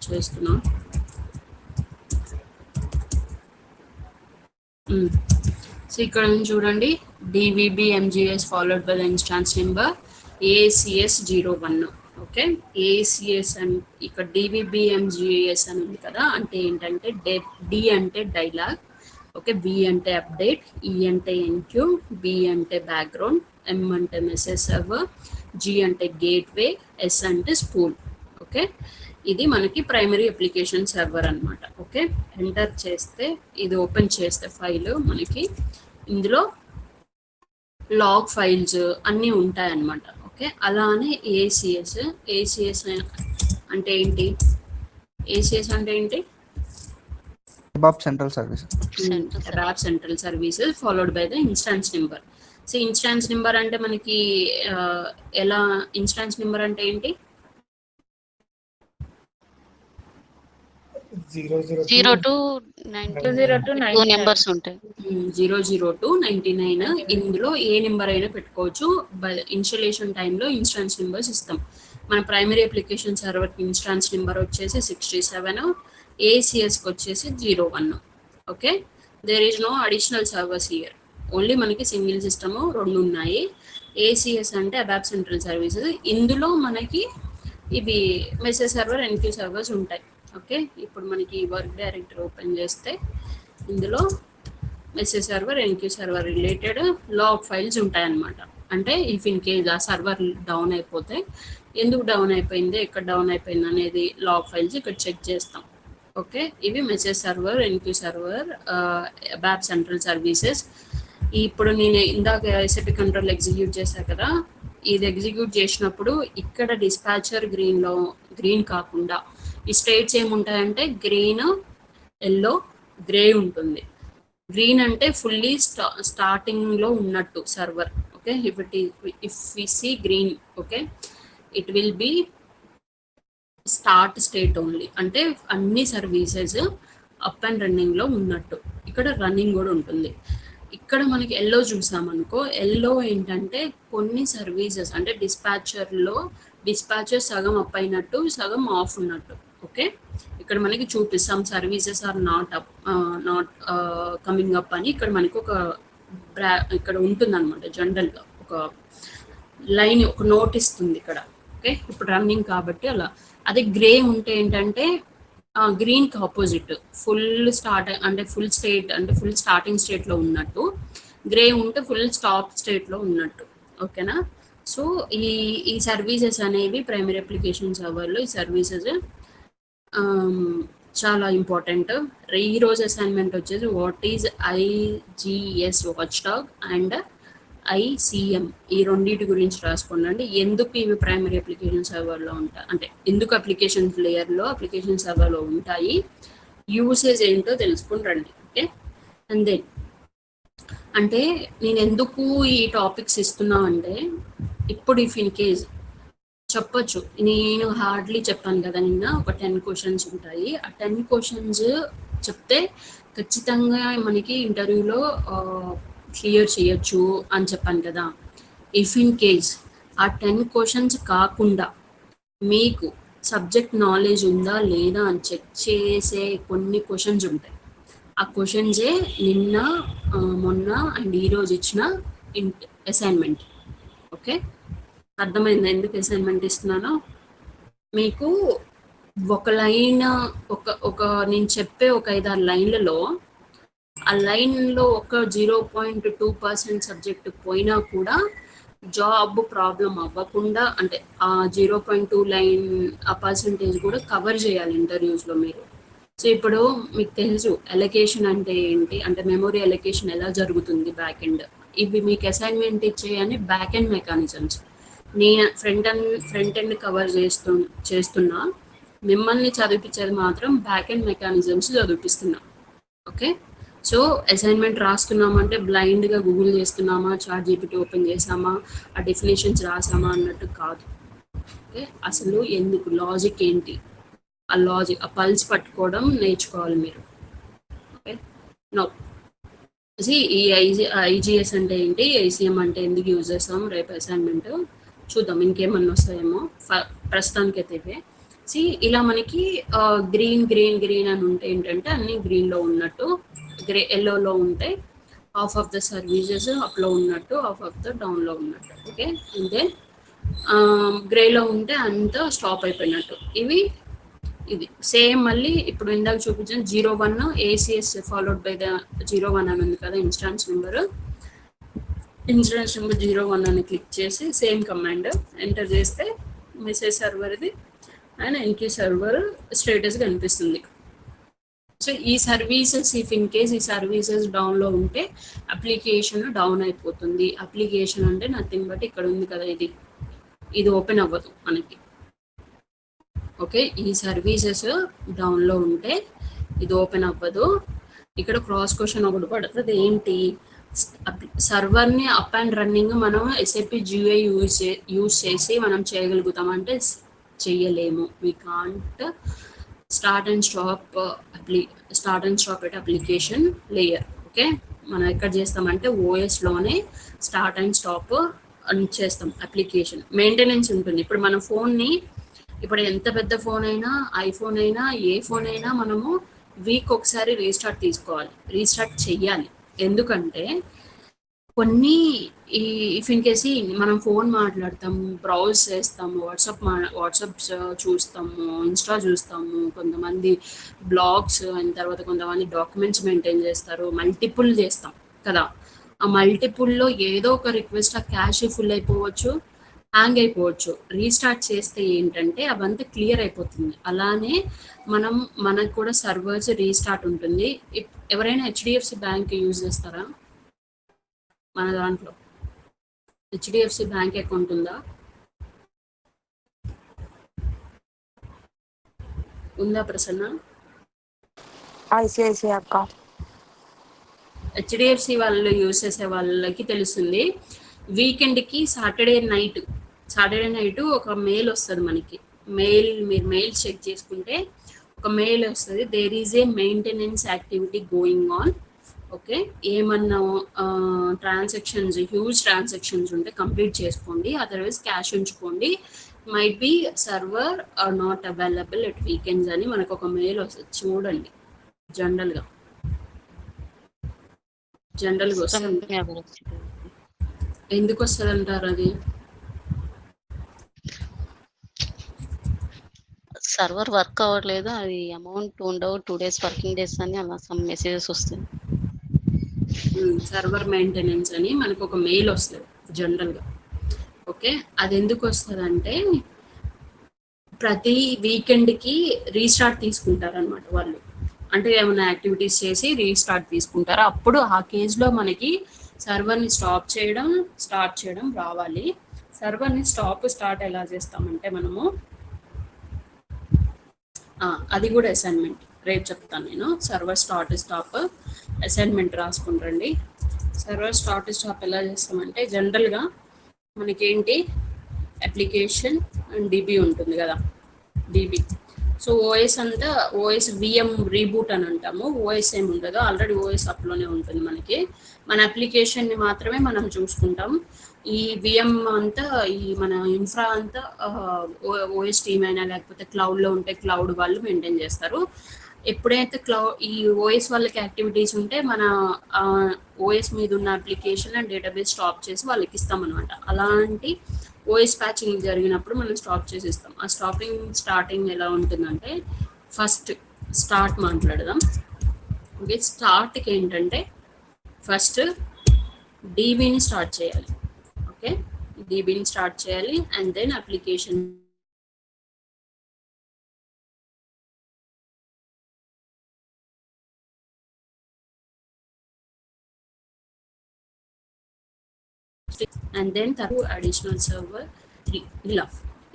చేస్తున్నా. సో ఇక్కడ చూడండి, DVB MGS followed by the instance number ASCS 01. Okay, ASCS and ఇక్కడ డివిబి ఎంజిఎస్ అని ఉంది కదా, అంటే ఏంటంటే డి అంటే డైలాగ్, ఓకే, బి అంటే అప్డేట్, ఈ అంటే ఎన్క్యూ, బి అంటే బ్యాక్గ్రౌండ్, ఎం అంటే మెసేజ్ సర్వర్, జి అంటే గేట్వే, ఎస్ అంటే స్పూల్. ఓకే, ఇది మనకి ప్రైమరీ అప్లికేషన్ సర్వర్ అనమాట. ఓకే, ఎంటర్ చేస్తే ఇది ఓపెన్ చేస్తే ఫైల్ మనకి ఇందులో లాగ్ ఫైల్స్ అన్నీ ఉంటాయన్నమాట. ఓకే, అలానే ఏసిఎస్ అంటే ఏంటి? ఏసిఎస్ అంటే ఏంటి? ABAP central service. ABAP central services followed by the instance number. So instance number అంటే మనకి ఎలా, ఇన్స్టాన్స్ నెంబర్ అంటే ఏంటి? 0 to 2 నెంబర్స్ ఉంటాయి. 0 to 99. ఇందులో ఏ నెంబర్ అయినా పెట్టుకోవచ్చు. ఇన్స్టలేషన్ టైంలో ఇన్స్టాన్స్ నెంబర్స్ ఇస్తాం. మన primary application server instance number వచ్చేసి 67, ఏసిఎస్కి వచ్చేసి 01. Okay, there is no additional servers here, only మనకి సింగిల్ సిస్టమ్ 2 ఉన్నాయి. ఏసిఎస్ అంటే ABAP సెంట్రల్ సర్వీసెస్. ఇందులో మనకి ఇవి మెసేజ్ సర్వర్, ఎన్క్యూ సర్వర్స్ ఉంటాయి. ఓకే, ఇప్పుడు మనకి వర్క్ డైరెక్టరీ ఓపెన్ చేస్తే ఇందులో message server, enqueue server related log files ఉంటాయన్నమాట. అంటే ఇఫ్ ఇన్ కేస్ ఆ సర్వర్ డౌన్ అయిపోతే ఎందుకు డౌన్ అయిపోయింది, ఎక్కడ డౌన్ అయిపోయింది అనేది లాగ్ ఫైల్స్ ఇక్కడ చెక్ చేస్తాం. ఓకే, ఇవి message server, enqueue server, ABAP central services. ఇప్పుడు నేను ఇందాక ఎస్ఏపి కంట్రోల్ ఎగ్జిక్యూట్ చేశా కదా, ఇది ఎగ్జిక్యూట్ చేసినప్పుడు ఇక్కడ డిస్పాచర్ గ్రీన్ కాకుండా ఈ స్టేట్స్ ఏముంటాయంటే గ్రీన్, ఎల్లో, గ్రే ఉంటుంది. గ్రీన్ అంటే ఫుల్లీ స్టార్టింగ్లో ఉన్నట్టు server. Okay, if we see green, okay, it will be start state only, అంటే అన్ని సర్వీసెస్ అప్ అండ్ రన్నింగ్లో ఉన్నట్టు. ఇక్కడ రన్నింగ్ కూడా ఉంటుంది. ఇక్కడ మనకి ఎల్లో చూసామనుకో, ఎల్లో ఏంటంటే కొన్ని సర్వీసెస్ అంటే డిస్పాచర్ సగం అప్ అయినట్టు, సగం ఆఫ్ ఉన్నట్టు. ఓకే, ఇక్కడ మనకి చూపిస్తాం services are not coming up అని. ఇక్కడ మనకి ఒక ఇక్కడ ఉంటుంది అనమాట, జనరల్గా ఒక లైన్, ఒక నోట్ ఇస్తుంది ఇక్కడ. ఓకే, ఇప్పుడు రన్నింగ్ కాబట్టి అలా. అదే గ్రే ఉంటే ఏంటంటే గ్రీన్కి ఆపోజిట్, ఫుల్ స్టార్టింగ్ స్టేట్లో ఉన్నట్టు. గ్రే ఉంటే ఫుల్ స్టాప్ స్టేట్లో ఉన్నట్టు. ఓకేనా? సో ఈ సర్వీసెస్ అనేవి ప్రైమరీ అప్లికేషన్ సర్వర్లో ఈ సర్వీసెస్ చాలా ఇంపార్టెంట్. ఈ రోజు అసైన్మెంట్ వచ్చేసి what is IGS watchdog and ICM, ఈ రెండింటి గురించి రాసుకోండి. ఎందుకు ఇవి ప్రైమరీ అప్లికేషన్ సర్వర్లో ఉంటాయి, అంటే ఎందుకు అప్లికేషన్ లేయర్లో అప్లికేషన్ సర్వర్లో ఉంటాయి, యూసేజ్ ఏంటో తెలుసుకుని రండి. ఓకే, అండ్ దెన్ అంటే నేను ఎందుకు ఈ టాపిక్స్ ఇస్తున్నా అంటే, ఇప్పుడు ఇఫ్ ఇన్ కేస్ చెప్పొచ్చు, నేను హార్డ్లీ చెప్పాను కదా నిన్న, ఒక 10 క్వశ్చన్స్ ఉంటాయి. ఆ 10 క్వశ్చన్స్ చెప్తే ఖచ్చితంగా మనకి ఇంటర్వ్యూలో క్లియర్ చేయొచ్చు అని చెప్పాను కదా. ఇఫ్ ఇన్ కేస్ ఆ 10 క్వశ్చన్స్ కాకుండా మీకు సబ్జెక్ట్ నాలెడ్జ్ ఉందా లేదా అని చెక్ చేసే కొన్ని క్వశ్చన్స్ ఉంటాయి. ఆ క్వశ్చన్సే నిన్న, మొన్న అండ్ ఈరోజు ఇచ్చిన అసైన్మెంట్. ఓకే, అర్థమైందా ఎందుకు అసైన్మెంట్ ఇస్తున్నానో? మీకు ఒక లైన్, నేను చెప్పే ఒక 5-6 లైన్లలో, ఆ లైన్లో ఒక 0.2% సబ్జెక్ట్ పోయినా కూడా జాబ్ ప్రాబ్లం అవ్వకుండా, అంటే ఆ 0.2 లైన్ ఆ పర్సంటేజ్ కూడా కవర్ చేయాలి ఇంటర్వ్యూస్లో మీరు. సో ఇప్పుడు మీకు తెలుసు అలొకేషన్ అంటే ఏంటి, అంటే మెమొరీ అలొకేషన్ ఎలా జరుగుతుంది బ్యాక్ ఎండ్. ఇవి మీకు అసైన్మెంట్ ఇచ్చేయని బ్యాక్ ఎండ్ మెకానిజమ్స్. నేను ఫ్రంట్ ఎండ్ కవర్ చేస్తున్నా, మిమ్మల్ని చదివించేది మాత్రం బ్యాక్ ఎండ్ మెకానిజమ్స్ చదివిపిస్తున్నా. ఓకే, సో అసైన్మెంట్ రాస్తున్నామంటే బ్లైండ్గా గూగుల్ చేస్తున్నామా, ChatGPT ఓపెన్ చేసామా, ఆ డెఫినేషన్స్ రాసామా అన్నట్టు కాదు. ఓకే, అసలు ఎందుకు, లాజిక్ ఏంటి, ఆ పల్స్ పట్టుకోవడం నేర్చుకోవాలి మీరు. ఓకే, నో ఈ IGS అంటే ఏంటి, ICM అంటే ఎందుకు యూజ్ చేస్తాం, రేపు అసైన్మెంట్ చూద్దాం, ఇంకేమన్నా వస్తాయేమో. ప్రస్తుతానికైతే ఇవే. ఇలా మనకి గ్రీన్ అని ఉంటే ఏంటంటే అన్ని గ్రీన్లో ఉన్నట్టు, ఎల్లోలో ఉంటే హాఫ్ ఆఫ్ ద సర్వీసెస్ అప్లో ఉన్నట్టు, హాఫ్ ఆఫ్ ద డౌన్లో ఉన్నట్టు. ఓకే, అంతే. గ్రేలో ఉంటే అంతా స్టాప్ అయిపోయినట్టు. ఇది సేమ్ మళ్ళీ ఇప్పుడు ఇందాక చూపించిన 01 ACS ఫాలోడ్ బై ద 01 అని ఉంది కదా, ఇన్స్టాన్స్ నెంబర్ 01 అని క్లిక్ చేసి సేమ్ కమాండ్ ఎంటర్ చేస్తే మెసేజ్ సర్వర్ది అండ్ NQ సర్వర్ స్టేటస్ కనిపిస్తుంది. సో ఈ సర్వీసెస్, ఇఫ్ ఇన్ కేస్ ఈ సర్వీసెస్ డౌన్లో ఉంటే అప్లికేషన్ డౌన్ అయిపోతుంది. అప్లికేషన్ అంటే నథింగ్ బట్ ఇక్కడ ఉంది కదా, ఇది ఓపెన్ అవ్వదు మనకి. ఓకే, ఈ సర్వీసెస్ డౌన్లో ఉంటే ఇది ఓపెన్ అవ్వదు. ఇక్కడ క్రాస్ క్వశ్చన్ ఒకటి పడుతుంది, ఏంటి, సర్వర్ని అప్ అండ్ రన్నింగ్ మనం SAP GUI యూజ్ చేసి మనం చేయగలుగుతాం అంటే చెయ్యలేము. We can't start and stop at application layer. Okay, మనం ఎక్కడ చేస్తామంటే OSలోనే స్టార్ట్ అండ్ స్టాప్ అని చేస్తాం. అప్లికేషన్ మెయింటెనెన్స్ ఉంటుంది. ఇప్పుడు మన ఫోన్ని, ఇప్పుడు ఎంత పెద్ద ఫోన్ అయినా, ఐఫోన్ అయినా, ఏ ఫోన్ అయినా మనము వీక్ ఒకసారి రీస్టార్ట్ చెయ్యాలి. ఎందుకంటే కొన్ని ఇఫ్ ఇన్ కేసి మనం ఫోన్ మాట్లాడతాము, బ్రౌజ్ చేస్తాము, వాట్సాప్ చూస్తాము, ఇన్స్టా చూస్తాము, కొంతమంది బ్లాగ్స్, అయిన తర్వాత కొంతమంది డాక్యుమెంట్స్ మెయింటైన్ చేస్తారు, మల్టిపుల్ చేస్తాం కదా. ఆ మల్టిపుల్లో ఏదో ఒక రిక్వెస్ట్ ఆ క్యాష్ ఫుల్ అయిపోవచ్చు, హ్యాంగ్ అయిపోవచ్చు. రీస్టార్ట్ చేస్తే ఏంటంటే అవంతా క్లియర్ అయిపోతుంది. అలానే మనకు కూడా సర్వర్స్ రీస్టార్ట్ ఉంటుంది. ఎవరైనా HDFC బ్యాంక్ యూజ్ చేస్తారా మన దాంట్లో? హెచ్డిఎఫ్సి బ్యాంక్ అకౌంట్ ఉందా? ఉందా ప్రసన్న? ఐసిఐసిఐ అక్క. హెచ్డిఎఫ్సి వాళ్ళు యూజ్ చేసే వాళ్ళకి తెలుస్తుంది. వీకెండ్కి సాటర్డే నైట్ ఒక మెయిల్ వస్తుంది మనకి. మీరు మెయిల్ చెక్ చేసుకుంటే ఒక మెయిల్ వస్తుంది, there is a maintenance activity going on. Okay, ఏమన్నా ట్రాన్సాక్షన్స్, హ్యూజ్ ట్రాన్సాక్షన్స్ ఉంటే కంప్లీట్ చేసుకోండి, అదర్వైజ్ క్యాష్ ఉంచుకోండి. Might be server are not available at weekends అని మనకు ఒక మెయిల్ వస్తుంది. చూడండి, జనరల్గా వస్తుంది. ఎందుకు వస్తుంది అంటారు? అది సర్వర్ వర్క్ అవ్వట్లేదు, అది అమౌంట్ ఉండవు, 2 days వర్కింగ్ డేస్ అని అలా సమ్ మెసేజెస్ వస్తాయి. సర్వర్ మెయింటెనెన్స్ అని మనకు ఒక మెయిల్ వస్తుంది జనరల్గా. ఓకే, అది ఎందుకు వస్తుంది అంటే ప్రతి వీకెండ్కి రీస్టార్ట్ తీసుకుంటారు అనమాట వాళ్ళు. అంటే ఏమైనా యాక్టివిటీస్ చేసి రీస్టార్ట్ తీసుకుంటారు. అప్పుడు ఆ కేసులో మనకి సర్వర్ని స్టార్ట్ చేయడం రావాలి. సర్వర్ని స్టార్ట్ ఎలా చేస్తామంటే మనము, అది కూడా అసైన్మెంట్ రేపు చెప్తాను నేను. సర్వర్ స్టాప్ అసైన్మెంట్ రాసుకుంటారండి. సర్వర్ స్టాప్ ఎలా చేస్తామంటే జనరల్గా మనకేంటి అప్లికేషన్ అండ్ డిబి ఉంటుంది కదా, డిబి. సో ఓఎస్ అంతా ఓఎస్ విఎం రీబూట్ అని అంటాము. ఓఎస్ ఏమి ఉండదు, ఆల్రెడీ ఓఎస్ అప్లోనే ఉంటుంది మనకి. మన అప్లికేషన్ని మాత్రమే మనం చూసుకుంటాం. ఈ విఎం అంతా, ఈ మన ఇన్ఫ్రా అంతా ఓఎస్ టీమ్ అయినా లేకపోతే క్లౌడ్లో ఉంటే క్లౌడ్ వాళ్ళు మెయింటైన్ చేస్తారు. ఎప్పుడైతే ఈ ఓఎస్ వాళ్ళకి యాక్టివిటీస్ ఉంటే మన ఓఎస్ మీద ఉన్న అప్లికేషన్ అండ్ డేటాబేస్ స్టాప్ చేసి వాళ్ళకి ఇస్తాం అనమాట. అలాంటి ఓఎస్ ప్యాచింగ్ జరిగినప్పుడు మనం స్టాప్ చేసి ఇస్తాం. ఆ స్టార్టింగ్ ఎలా ఉంటుందంటే, ఫస్ట్ స్టార్ట్ మాట్లాడదాం. ఓకే, స్టార్ట్కి ఏంటంటే ఫస్ట్ డీబీని స్టార్ట్ చేయాలి. ఓకే, డీబీని స్టార్ట్ చేయాలి and then application and then additional server 3 ఇలా.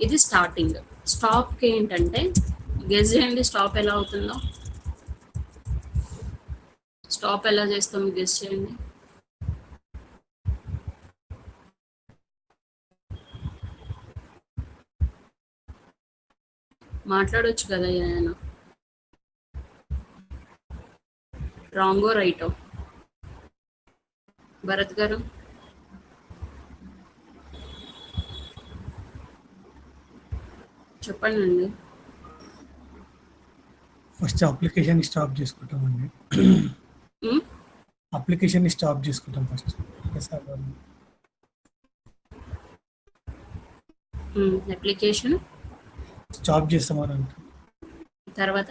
ఇది స్టార్టింగ్. స్టాప్కి ఏంటంటే గెస్ చేయండి స్టాప్ ఎలా అవుతుందో. స్టాప్ ఎలా చేస్తాం గెస్ చేయండి. మాట్లాడొచ్చు కదా ఏమైనా. రాంగో రైటో భరత్ గారు? చెప్పండి అండి. ఫస్ట్ అప్లికేషన్ స్టాప్ చేసుకుంటామండి. అప్లికేషన్ స్టాప్ చేసుకుంటాం ఫస్ట్. అప్లికేషన్ స్టాప్ చేస్తామని అంటాం. తర్వాత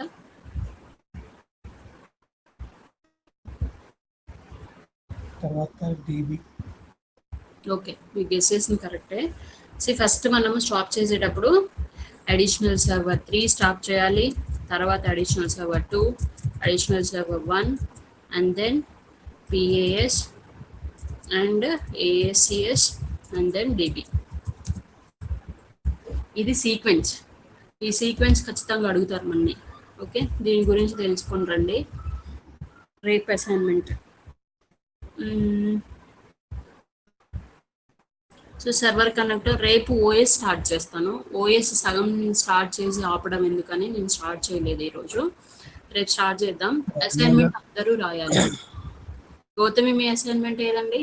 డిబి. ఓకే, మీకు గెస్ చేసింది కరెక్టే. ఫస్ట్ మనం స్టాప్ చేసేటప్పుడు అడిషనల్ సర్వర్ 3 స్టాప్ చేయాలి, తర్వాత additional server 2, additional server 1 and then PAS and ASCS and then DB. ఇది సీక్వెన్స్. ఈ సీక్వెన్స్ ఖచ్చితంగా అడుగుతారు మనని. ఓకే, దీని గురించి తెలుసుకొని రండి రేపు అసైన్మెంట్. సో సర్వర్ కనెక్టర్ రేపు ఓఎస్ స్టార్ట్ చేస్తాను. ఓఎస్ సగం స్టార్ట్ చేసి ఆపడం ఎందుకని నేను స్టార్ట్ చేయలేదు ఈరోజు. రేపు స్టార్ట్ చేద్దాం. అసైన్మెంట్ అందరూ రాయాలి. గౌతమి, మీ అసైన్మెంట్ ఏదండి?